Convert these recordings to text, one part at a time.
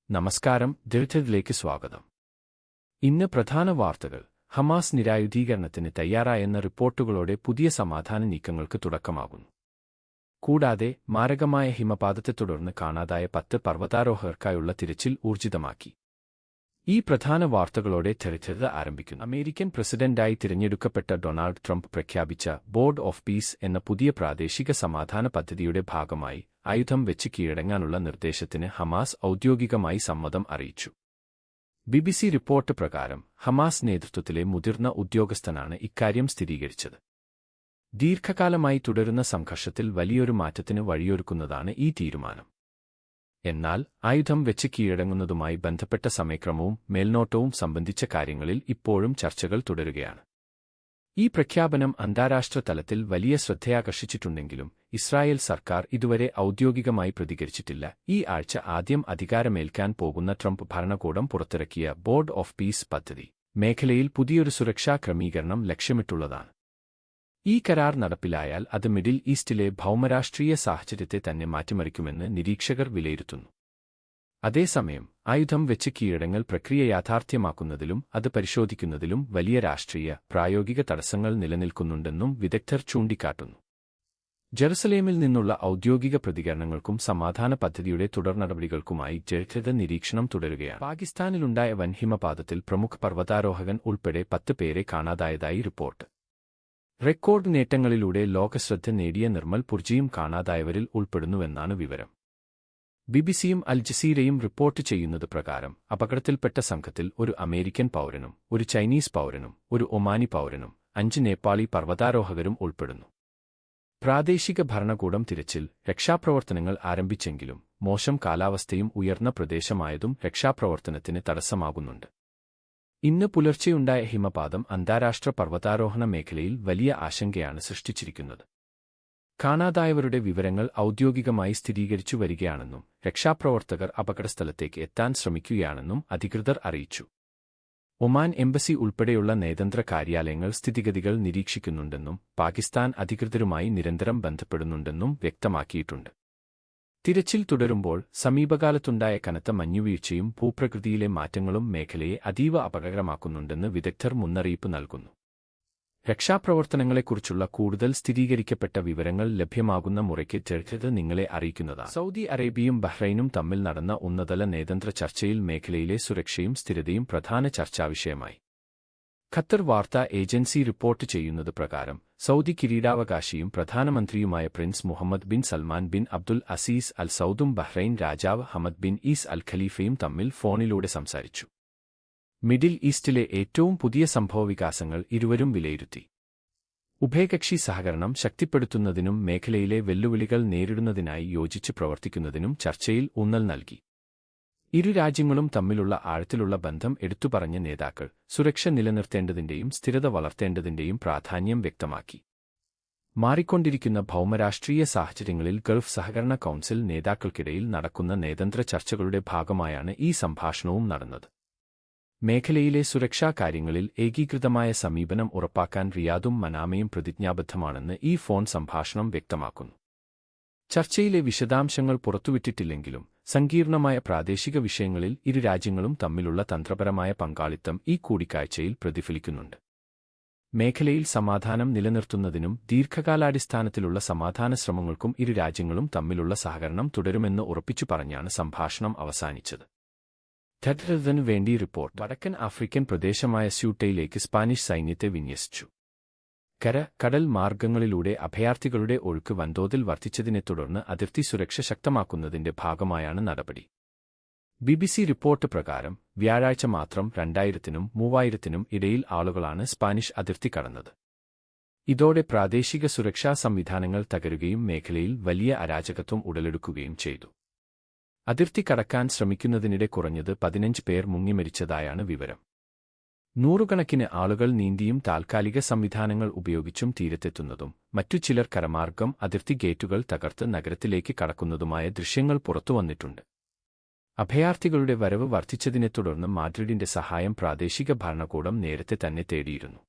നമസ്കാരം. ദൃഢത്തിലേക്ക് സ്വാഗതം. ഇന്ന് പ്രധാന വാർത്തകൾ. ഹമാസ് നിരായുധീകരണത്തിന് തയ്യാറായെന്ന റിപ്പോർട്ടുകളോടെ പുതിയ സമാധാന നീക്കങ്ങൾക്ക് തുടക്കമാകുന്നു. കൂടാതെ മാരകമായ ഹിമപാതത്തെ തുടർന്ന് കാണാതായ 10 പർവ്വതാരോഹകർക്കായുള്ള തിരച്ചിൽ ഊർജിതമാക്കി. ഈ പ്രധാന വാർത്തകളോടെ ചരിത്രത ആരംഭിക്കുന്നു. അമേരിക്കൻ പ്രസിഡന്റായി തിരഞ്ഞെടുക്കപ്പെട്ട ഡൊണാൾഡ് ട്രംപ് പ്രഖ്യാപിച്ച ബോർഡ് ഓഫ് പീസ് എന്ന പുതിയ പ്രാദേശിക സമാധാന പദ്ധതിയുടെ ഭാഗമായി ആയുധം വെച്ച് കീഴടങ്ങാനുള്ള നിർദ്ദേശത്തിന് ഹമാസ് ഔദ്യോഗികമായി സമ്മതം അറിയിച്ചു. BBC റിപ്പോർട്ട് പ്രകാരം ഹമാസ് നേതൃത്വത്തിലെ മുതിർന്ന ഉദ്യോഗസ്ഥനാണ് ഇക്കാര്യം സ്ഥിരീകരിച്ചത്. ദീർഘകാലമായി തുടരുന്ന സംഘർഷത്തിൽ വലിയൊരു മാറ്റത്തിന് വഴിയൊരുക്കുന്നതാണ് ഈ തീരുമാനം. എന്നാൽ ആയുധം വെച്ച് കീഴടങ്ങുന്നതുമായി ബന്ധപ്പെട്ട സമയക്രമവും മേൽനോട്ടവും സംബന്ധിച്ച കാര്യങ്ങളിൽ ഇപ്പോഴും ചർച്ചകൾ തുടരുകയാണ്. ഈ പ്രഖ്യാപനം അന്താരാഷ്ട്ര തലത്തിൽ വലിയ ശ്രദ്ധയാകർഷിച്ചിട്ടുണ്ടെങ്കിലും ഇസ്രായേൽ സർക്കാർ ഇതുവരെ ഔദ്യോഗികമായി പ്രതികരിച്ചിട്ടില്ല. ഈ ആഴ്ച ആദ്യം അധികാരമേൽക്കാൻ പോകുന്ന ട്രംപ് ഭരണകൂടം പുറത്തിറക്കിയ ബോർഡ് ഓഫ് പീസ് പദ്ധതി മേഖലയിൽ പുതിയൊരു സുരക്ഷാ ക്രമീകരണം ലക്ഷ്യമിട്ടുള്ളതാണ്. ഈ കരാർ നടപ്പിലായാൽ അത് മിഡിൽ ഈസ്റ്റിലെ ഭൗമരാഷ്ട്രീയ സാഹചര്യത്തെ തന്നെ മാറ്റിമറിക്കുമെന്ന് നിരീക്ഷകർ വിലയിരുത്തുന്നു. അതേസമയം ആയുധം വെച്ച് കീഴടങ്ങൽ പ്രക്രിയ യാഥാർത്ഥ്യമാക്കുന്നതിലും അത് പരിശോധിക്കുന്നതിലും വലിയ രാഷ്ട്രീയ, പ്രായോഗിക തടസ്സങ്ങൾ നിലനിൽക്കുന്നുണ്ടെന്നും വിദഗ്ധർ ചൂണ്ടിക്കാട്ടുന്നു. ജെറുസലേമിൽ നിന്നുള്ള ഔദ്യോഗിക പ്രതികരണങ്ങൾക്കും സമാധാന പദ്ധതിയുടെ തുടർനടപടികൾക്കുമായി ജഡ്ജത നിരീക്ഷണം തുടരുകയാണ്. പാകിസ്ഥാനിലുണ്ടായ വൻ ഹിമപാതത്തിൽ പ്രമുഖ പർവ്വതാരോഹകൻ ഉൾപ്പെടെ 10 പേരെ കാണാതായതായി റിപ്പോർട്ട്. റെക്കോർഡ് നേട്ടങ്ങളിലൂടെ ലോകശ്രദ്ധ നേടിയ നിർമ്മൽ പുർജിയും കാണാതായവരിൽ ഉൾപ്പെടുന്നുവെന്നാണ് വിവരം. BBCയും അൽ ജസീറയും റിപ്പോർട്ട് ചെയ്യുന്നത് പ്രകാരം അപകടത്തിൽപ്പെട്ട സംഘത്തിൽ ഒരു അമേരിക്കൻ പൗരനും ഒരു ചൈനീസ് പൗരനും ഒരു ഒമാനി പൗരനും 5 നേപ്പാളി പർവ്വതാരോഹകരും ഉൾപ്പെടുന്നു. പ്രാദേശിക ഭരണകൂടം തിരച്ചിൽ, രക്ഷാപ്രവർത്തനങ്ങൾ ആരംഭിച്ചെങ്കിലും മോശം കാലാവസ്ഥയും ഉയർന്ന പ്രദേശമായതും രക്ഷാപ്രവർത്തനത്തിന് തടസ്സമാകുന്നുണ്ട്. ഇന്ന് പുലർച്ചെയുണ്ടായ ഹിമപാതം അന്താരാഷ്ട്ര പർവ്വതാരോഹണ മേഖലയിൽ വലിയ ആശങ്കയാണ് സൃഷ്ടിച്ചിരിക്കുന്നത്. കാണാതായവരുടെ വിവരങ്ങൾ ഔദ്യോഗികമായി സ്ഥിരീകരിച്ചു വരികയാണെന്നും രക്ഷാപ്രവർത്തകർ അപകടസ്ഥലത്തേക്ക് എത്താൻ ശ്രമിക്കുകയാണെന്നും അധികൃതർ അറിയിച്ചു. ഒമാൻ എംബസി ഉൾപ്പെടെയുള്ള നയതന്ത്ര കാര്യാലയങ്ങൾ സ്ഥിതിഗതികൾ നിരീക്ഷിക്കുന്നുണ്ടെന്നും പാകിസ്ഥാൻ അധികൃതരുമായി നിരന്തരം ബന്ധപ്പെടുന്നുണ്ടെന്നും വ്യക്തമാക്കിയിട്ടുണ്ട്. തിരച്ചിൽ തുടരുമ്പോൾ സമീപകാലത്തുണ്ടായ കനത്ത മഞ്ഞുവീഴ്ചയും ഭൂപ്രകൃതിയിലെ മാറ്റങ്ങളും മേഖലയെ അതീവ അപകടകരമാക്കുന്നുണ്ടെന്ന് വിദഗ്ധർ മുന്നറിയിപ്പ് നൽകുന്നു. രക്ഷാപ്രവർത്തനങ്ങളെക്കുറിച്ചുള്ള കൂടുതൽ സ്ഥിരീകരിക്കപ്പെട്ട വിവരങ്ങൾ ലഭ്യമാകുന്ന മുറയ്ക്ക് ജഡ്ജത നിങ്ങളെ അറിയിക്കുന്നതാണ്. സൗദി അറേബ്യയും ബഹ്റൈനും തമ്മിൽ നടന്ന ഉന്നതതല നയതന്ത്ര ചർച്ചയിൽ മേഖലയിലെ സുരക്ഷയും സ്ഥിരതയും പ്രധാന ചർച്ചാവിഷയമായി. ഖത്തർ വാർത്താ ഏജൻസി റിപ്പോർട്ട് ചെയ്യുന്നത് പ്രകാരം സൗദി കിരീടാവകാശിയും പ്രധാനമന്ത്രിയുമായ prince Mohammed bin Salman bin Abdul Aziz Al സൗദും ബഹ്റൈൻ രാജാവ് ഹമദ് ബിൻ ഈസ് അൽ ഖലീഫയും തമ്മിൽ ഫോണിലൂടെ സംസാരിച്ചു. മിഡിൽ ഈസ്റ്റിലെ ഏറ്റവും പുതിയ സംഭവവികാസങ്ങൾ ഇരുവരും വിലയിരുത്തി. ഉഭയകക്ഷി സഹകരണം ശക്തിപ്പെടുത്തുന്നതിനും മേഖലയിലെ വെല്ലുവിളികൾ നേരിടുന്നതിനായി യോജിച്ച് പ്രവർത്തിക്കുന്നതിനും ചർച്ചയിൽ ഊന്നൽ നൽകി. ഇരു രാജ്യങ്ങളും തമ്മിലുള്ള ആഴത്തിലുള്ള ബന്ധം എടുത്തുപറഞ്ഞ നേതാക്കൾ സുരക്ഷ നിലനിർത്തേണ്ടതിന്റെയും സ്ഥിരത വളർത്തേണ്ടതിന്റെയും പ്രാധാന്യം വ്യക്തമാക്കി. മാറിക്കൊണ്ടിരിക്കുന്ന ഭൗമരാഷ്ട്രീയ സാഹചര്യങ്ങളിൽ ഗൾഫ് സഹകരണ കൗൺസിൽ നേതാക്കൾക്കിടയിൽ നടക്കുന്ന നയതന്ത്ര ചർച്ചകളുടെ ഭാഗമായാണ് ഈ സംഭാഷണവും നടന്നത്. മേഖലയിലെ സുരക്ഷാ കാര്യങ്ങളിൽ ഏകീകൃതമായ സമീപനം ഉറപ്പാക്കാൻ റിയാദും മനാമയും പ്രതിജ്ഞാബദ്ധമാണെന്ന് ഈ ഫോൺ സംഭാഷണം വ്യക്തമാക്കുന്നു. ചർച്ചയിലെ വിശദാംശങ്ങൾ പുറത്തുവിട്ടിട്ടില്ലെങ്കിലും സങ്കീർണമായ പ്രാദേശിക വിഷയങ്ങളിൽ ഇരു രാജ്യങ്ങളും തമ്മിലുള്ള തന്ത്രപരമായ പങ്കാളിത്തം ഈ കൂടിക്കാഴ്ചയിൽ പ്രതിഫലിക്കുന്നുണ്ട്. മേഖലയിൽ സമാധാനം നിലനിർത്തുന്നതിനും ദീർഘകാലാടിസ്ഥാനത്തിലുള്ള സമാധാന ശ്രമങ്ങൾക്കും ഇരു രാജ്യങ്ങളും തമ്മിലുള്ള സഹകരണം തുടരുമെന്ന് ഉറപ്പിച്ചു പറഞ്ഞാണ് സംഭാഷണം അവസാനിച്ചത്. ധഡ്രതിനു വേണ്ടി റിപ്പോർട്ട്. വടക്കൻ ആഫ്രിക്കൻ പ്രദേശമായ സ്യൂട്ടയിലേക്ക് സ്പാനിഷ് സൈന്യത്തെ വിന്യസിച്ചു. കര, കടൽ മാർഗങ്ങളിലൂടെ അഭയാർത്ഥികളുടെ ഒഴുക്ക് വൻതോതിൽ വർദ്ധിച്ചതിനെ തുടർന്ന് അതിർത്തി സുരക്ഷ ശക്തമാക്കുന്നതിന്റെ ഭാഗമായാണ് നടപടി. BBC റിപ്പോർട്ട് പ്രകാരം വ്യാഴാഴ്ച മാത്രം 2000-നും 3000-നും ഇടയിൽ ആളുകളാണ് സ്പാനിഷ് അതിർത്തി കടന്നത്. ഇതോടെ പ്രാദേശിക സുരക്ഷാ സംവിധാനങ്ങൾ തകരുകയും മേഖലയിൽ വലിയ അരാജകത്വം ഉടലെടുക്കുകയും ചെയ്തു. അതിർത്തി കടക്കാൻ ശ്രമിക്കുന്നതിനിടെ കുറഞ്ഞത് 15 പേർ മുങ്ങിമരിച്ചതായാണ് വിവരം. നൂറുകണക്കിന് ആളുകൾ നീന്തിയും താൽക്കാലിക സംവിധാനങ്ങൾ ഉപയോഗിച്ചും തീരത്തെത്തുന്നതും മറ്റു ചിലർ കരമാർഗം അതിർത്തി ഗേറ്റുകൾ തകർത്ത് നഗരത്തിലേക്ക് കടക്കുന്നതുമായ ദൃശ്യങ്ങൾ പുറത്തുവന്നിട്ടുണ്ട്. അഭയാർത്ഥികളുടെ വരവ് വർദ്ധിച്ചതിനെ തുടർന്ന് മാഡ്രിഡിന്റെ സഹായം പ്രാദേശിക ഭരണകൂടം നേരത്തെ തന്നെ തേടിയിരുന്നു.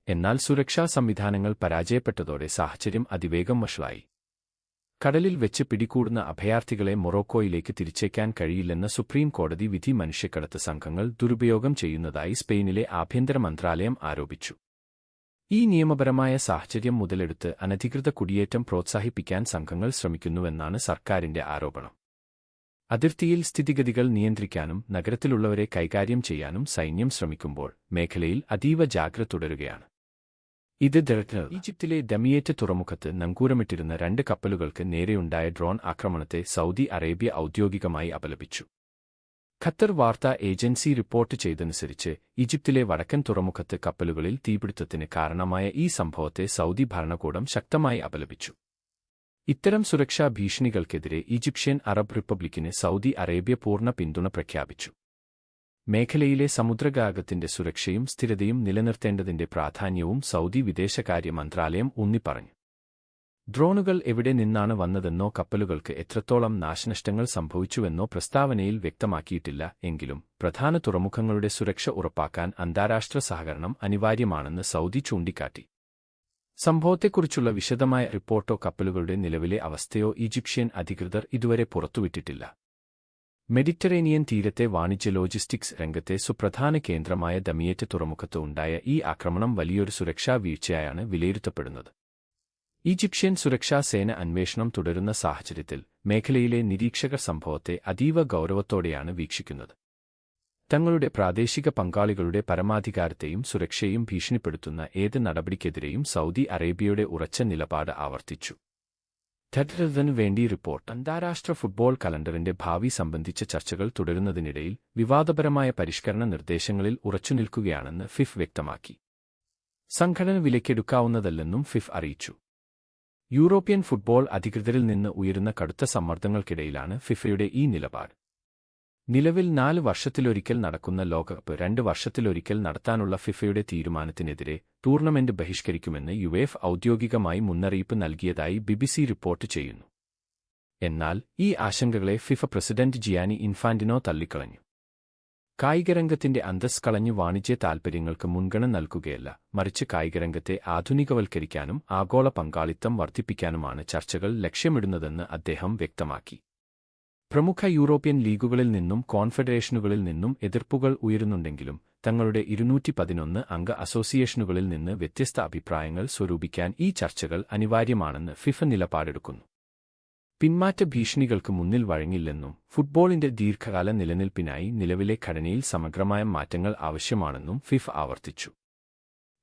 എന്നാൽ സുരക്ഷാ സംവിധാനങ്ങൾ പരാജയപ്പെട്ടതോടെ സാഹചര്യം അതിവേഗം വഷളായി. കടലിൽ വെച്ച് പിടികൂടുന്ന അഭയാർത്ഥികളെ മൊറോക്കോയിലേക്ക് തിരിച്ചേക്കാൻ കഴിയില്ലെന്ന സുപ്രീം കോടതി വിധി മനുഷ്യക്കടത്ത് സംഘങ്ങൾ ദുരുപയോഗം ചെയ്യുന്നതായി സ്പെയിനിലെ ആഭ്യന്തര മന്ത്രാലയം ആരോപിച്ചു. ഈ നിയമപരമായ സാഹചര്യം മുതലെടുത്ത് അനധികൃത കുടിയേറ്റം പ്രോത്സാഹിപ്പിക്കാൻ സംഘങ്ങൾ ശ്രമിക്കുന്നുവെന്നാണ് സർക്കാരിന്റെ ആരോപണം. അതിർത്തിയിൽ സ്ഥിതിഗതികൾ നിയന്ത്രിക്കാനും നഗരത്തിലുള്ളവരെ കൈകാര്യം ചെയ്യാനും സൈന്യം ശ്രമിക്കുമ്പോൾ മേഖലയിൽ അതീവ ജാഗ്രത തുടരുകയാണ്. ഇത് ഈജിപ്തിലെ ദമിയേറ്റ് തുറമുഖത്ത് നങ്കൂരമിട്ടിരുന്ന 2 കപ്പലുകൾക്ക് നേരെയുണ്ടായ ഡ്രോൺ ആക്രമണത്തെ സൗദി അറേബ്യ ഔദ്യോഗികമായി അപലപിച്ചു. ഖത്തർ വാർത്താ ഏജൻസി റിപ്പോർട്ട് ചെയ്തതനുസരിച്ച് ഈജിപ്തിലെ വടക്കൻ തുറമുഖത്ത് കപ്പലുകളിൽ തീപിടുത്തത്തിന് കാരണമായ ഈ സംഭവത്തെ സൗദി ഭരണകൂടം ശക്തമായി അപലപിച്ചു. ഇത്തരം സുരക്ഷാ ഭീഷണികൾക്കെതിരെ ഈജിപ്ഷ്യൻ അറബ് റിപ്പബ്ലിക്കിന് സൗദി അറേബ്യ പൂർണ്ണ പിന്തുണ പ്രഖ്യാപിച്ചു. മേഖലയിലെ സമുദ്രഗതാഗതത്തിന്റെ സുരക്ഷയും സ്ഥിരതയും നിലനിർത്തേണ്ടതിന്റെ പ്രാധാന്യവും സൗദി വിദേശകാര്യ മന്ത്രാലയം ഊന്നിപ്പറഞ്ഞു. ഡ്രോണുകൾ എവിടെ നിന്നാണ് വന്നതെന്നോ കപ്പലുകൾക്ക് എത്രത്തോളം നാശനഷ്ടങ്ങൾ സംഭവിച്ചുവെന്നോ പ്രസ്താവനയിൽ വ്യക്തമാക്കിയിട്ടില്ല. എങ്കിലും പ്രധാന തുറമുഖങ്ങളുടെ സുരക്ഷ ഉറപ്പാക്കാൻ അന്താരാഷ്ട്ര സഹകരണം അനിവാര്യമാണെന്ന് സൗദി ചൂണ്ടിക്കാട്ടി. സംഭവത്തെക്കുറിച്ചുള്ള വിശദമായ റിപ്പോർട്ടോ കപ്പലുകളുടെ നിലവിലെ അവസ്ഥയോ ഈജിപ്ഷ്യൻ അധികൃതർ ഇതുവരെ പുറത്തുവിട്ടിട്ടില്ല. മെഡിറ്ററേനിയൻ തീരത്തെ വാണിജ്യ ലോജിസ്റ്റിക്സ് രംഗത്തെ സുപ്രധാന കേന്ദ്രമായ ദമിയേറ്റ് തുറമുഖത്ത് ഉണ്ടായ ഈ ആക്രമണം വലിയൊരു സുരക്ഷാ വീഴ്ചയായാണ് വിലയിരുത്തപ്പെടുന്നത്. ഈജിപ്ഷ്യൻ സുരക്ഷാ സേന അന്വേഷണം തുടരുന്ന സാഹചര്യത്തിൽ മേഖലയിലെ നിരീക്ഷകർ സംഭവത്തെ അതീവ ഗൗരവത്തോടെയാണ് വീക്ഷിക്കുന്നത്. തങ്ങളുടെ പ്രാദേശിക പങ്കാളികളുടെ പരമാധികാരത്തെയും സുരക്ഷയെയും ഭീഷണിപ്പെടുത്തുന്ന ഏത് നടപടിക്കെതിരെയും സൗദി അറേബ്യയുടെ ഉറച്ച നിലപാട് ആവർത്തിച്ചു. ധർനു വേണ്ടി റിപ്പോർട്ട്. അന്താരാഷ്ട്ര ഫുട്ബോൾ കലണ്ടറിന്റെ ഭാവി സംബന്ധിച്ച ചർച്ചകൾ തുടരുന്നതിനിടയിൽ വിവാദപരമായ പരിഷ്കരണ നിർദ്ദേശങ്ങളിൽ ഉറച്ചുനിൽക്കുകയാണെന്ന് ഫിഫ് വ്യക്തമാക്കി. സംഘടന വിലക്കെടുക്കാവുന്നതല്ലെന്നും ഫിഫ് അറിയിച്ചു. യൂറോപ്യൻ ഫുട്ബോൾ അധികൃതരിൽ നിന്ന് ഉയരുന്ന കടുത്ത സമ്മർദ്ദങ്ങൾക്കിടയിലാണ് ഫിഫയുടെ ഈ നിലപാട്. നിലവിൽ 4 വർഷത്തിലൊരിക്കൽ നടക്കുന്ന ലോകകപ്പ് 2 വർഷത്തിലൊരിക്കൽ നടത്താനുള്ള ഫിഫയുടെ തീരുമാനത്തിനെതിരെ ടൂർണമെന്റ് ബഹിഷ്കരിക്കുമെന്ന് യുവേഫ ഔദ്യോഗികമായി മുന്നറിയിപ്പ് നൽകിയതായി ബിബിസി റിപ്പോർട്ട് ചെയ്യുന്നു. എന്നാൽ ഈ ആശങ്കകളെ ഫിഫ പ്രസിഡന്റ് ജിയാനി ഇൻഫാന്റിനോ തള്ളിക്കളഞ്ഞു. കായികരംഗത്തിന്റെ അന്തസ് കളഞ്ഞു വാണിജ്യ താൽപര്യങ്ങൾക്ക് മുൻഗണന നൽകുകയല്ല, മറിച്ച് കായികരംഗത്തെ ആധുനികവൽക്കരിക്കാനും ആഗോള പങ്കാളിത്തം വർദ്ധിപ്പിക്കാനുമാണ് ചർച്ചകൾ ലക്ഷ്യമിടുന്നതെന്ന് അദ്ദേഹം വ്യക്തമാക്കി. പ്രമുഖ യൂറോപ്യൻ ലീഗുകളിൽ നിന്നും കോൺഫെഡറേഷനുകളിൽ നിന്നും എതിർപ്പുകൾ ഉയരുന്നുണ്ടെങ്കിലും തങ്ങളുടെ 211 അംഗ അസോസിയേഷനുകളിൽ നിന്ന് വ്യത്യസ്ത അഭിപ്രായങ്ങൾ സ്വരൂപിക്കാൻ ഈ ചർച്ചകൾ അനിവാര്യമാണെന്ന് ഫിഫ നിലപാടെടുക്കുന്നു. പിന്മാറ്റ ഭീഷണികൾക്ക് മുന്നിൽ വഴങ്ങില്ലെന്നും ഫുട്ബോളിന്റെ ദീർഘകാല നിലനിൽപ്പിനായി നിലവിലെ ഘടനയിൽ സമഗ്രമായ മാറ്റങ്ങൾ ആവശ്യമാണെന്നും ഫിഫ ആവർത്തിച്ചു.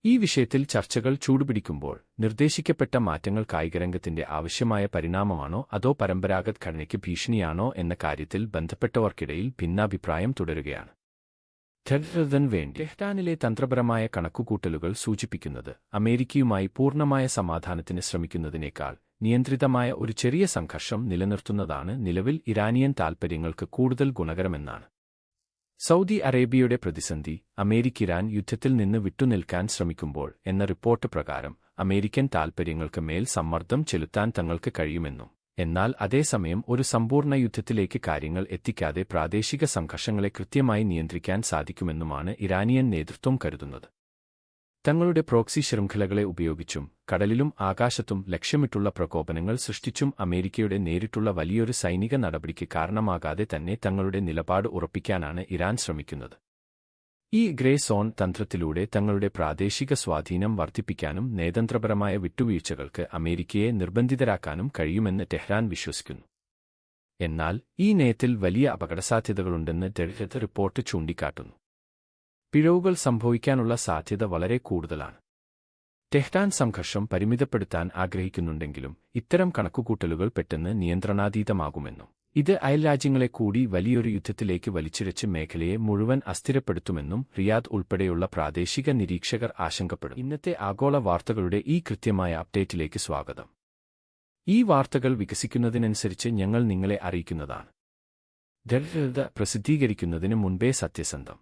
ഈ വിഷയത്തിൽ ചർച്ചകൾ ചൂടുപിടിക്കുമ്പോൾ നിർദ്ദേശിക്കപ്പെട്ട മാറ്റങ്ങൾ കായികരംഗത്തിന്റെ ആവശ്യമായ പരിണാമമാണോ അതോ പരമ്പരാഗത ഘടനയ്ക്ക് ഭീഷണിയാണോ എന്ന കാര്യത്തിൽ ബന്ധപ്പെട്ടവർക്കിടയിൽ ഭിന്നാഭിപ്രായം തുടരുകയാണ്. വേണ്ടി ടെഹ്റാനിലെ തന്ത്രപരമായ കണക്കുകൂട്ടലുകൾ സൂചിപ്പിക്കുന്നത് അമേരിക്കയുമായി പൂർണ്ണമായ സമാധാനത്തിന് ശ്രമിക്കുന്നതിനേക്കാൾ നിയന്ത്രിതമായ ഒരു ചെറിയ സംഘർഷം നിലനിർത്തുന്നതാണ് നിലവിൽ ഇറാനിയൻ താൽപര്യങ്ങൾക്ക് കൂടുതൽ ഗുണകരമെന്നാണ്. സൗദി അറേബ്യയുടെ പ്രതിസന്ധി അമേരിക്ക-ഇറാൻ യുദ്ധത്തിൽ നിന്ന് വിട്ടുനിൽക്കാൻ ശ്രമിക്കുമ്പോൾ എന്ന റിപ്പോർട്ട് പ്രകാരം അമേരിക്കൻ താൽപര്യങ്ങൾക്ക് മേൽ സമ്മർദ്ദം ചെലുത്താൻ തങ്ങൾക്ക് കഴിയുമെന്നും, എന്നാൽ അതേസമയം ഒരു സമ്പൂർണ്ണ യുദ്ധത്തിലേക്ക് കാര്യങ്ങൾ എത്തിക്കാതെ പ്രാദേശിക സംഘർഷങ്ങളെ കൃത്യമായി നിയന്ത്രിക്കാൻ സാധിക്കുമെന്നുമാണ് ഇറാനിയൻ നേതൃത്വം കരുതുന്നത്. തങ്ങളുടെ പ്രോക്സി ശൃംഖലകളെ ഉപയോഗിച്ചും കടലിലും ആകാശത്തും ലക്ഷ്യമിട്ടുള്ള പ്രകോപനങ്ങൾ സൃഷ്ടിച്ചും അമേരിക്കയുടെ നേരിട്ടുള്ള വലിയൊരു സൈനിക നടപടിക്ക് കാരണമാകാതെ തന്നെ തങ്ങളുടെ നിലപാട് ഉറപ്പിക്കാനാണ് ഇറാൻ ശ്രമിക്കുന്നത്. ഈ ഗ്രേ സോൺ തന്ത്രത്തിലൂടെ തങ്ങളുടെ പ്രാദേശിക സ്വാധീനം വർദ്ധിപ്പിക്കാനും നയതന്ത്രപരമായ വിട്ടുവീഴ്ചകൾക്ക് അമേരിക്കയെ നിർബന്ധിതരാക്കാനും കഴിയുമെന്ന് ടെഹ്റാൻ വിശ്വസിക്കുന്നു. എന്നാൽ ഈ നയത്തിൽ വലിയ അപകടസാധ്യതകളുണ്ടെന്ന് റിപ്പോർട്ട് ചൂണ്ടിക്കാട്ടുന്നു. പിഴവുകൾ സംഭവിക്കാനുള്ള സാധ്യത വളരെ കൂടുതലാണ്. ടെഹ്റാൻ സംഘർഷം പരിമിതപ്പെടുത്താൻ ആഗ്രഹിക്കുന്നുണ്ടെങ്കിലും ഇത്തരം കണക്കുകൂട്ടലുകൾ പെട്ടെന്ന് നിയന്ത്രണാതീതമാകുമെന്നും ഇത് അയൽരാജ്യങ്ങളെ കൂടി വലിയൊരു യുദ്ധത്തിലേക്ക് വലിച്ചിഴച്ച് മേഖലയെ മുഴുവൻ അസ്ഥിരപ്പെടുത്തുമെന്നും റിയാദ് ഉൾപ്പെടെയുള്ള പ്രാദേശിക നിരീക്ഷകർ ആശങ്കപ്പെടും. ഇന്നത്തെ ആഗോള വാർത്തകളുടെ ഈ കൃത്യമായ അപ്ഡേറ്റിലേക്ക് സ്വാഗതം. ഈ വാർത്തകൾ വികസിക്കുന്നതിനനുസരിച്ച് ഞങ്ങൾ നിങ്ങളെ അറിയിക്കുന്നതാണ്. പ്രസിദ്ധീകരിക്കുന്നതിന് മുൻപേ സത്യസന്ധം.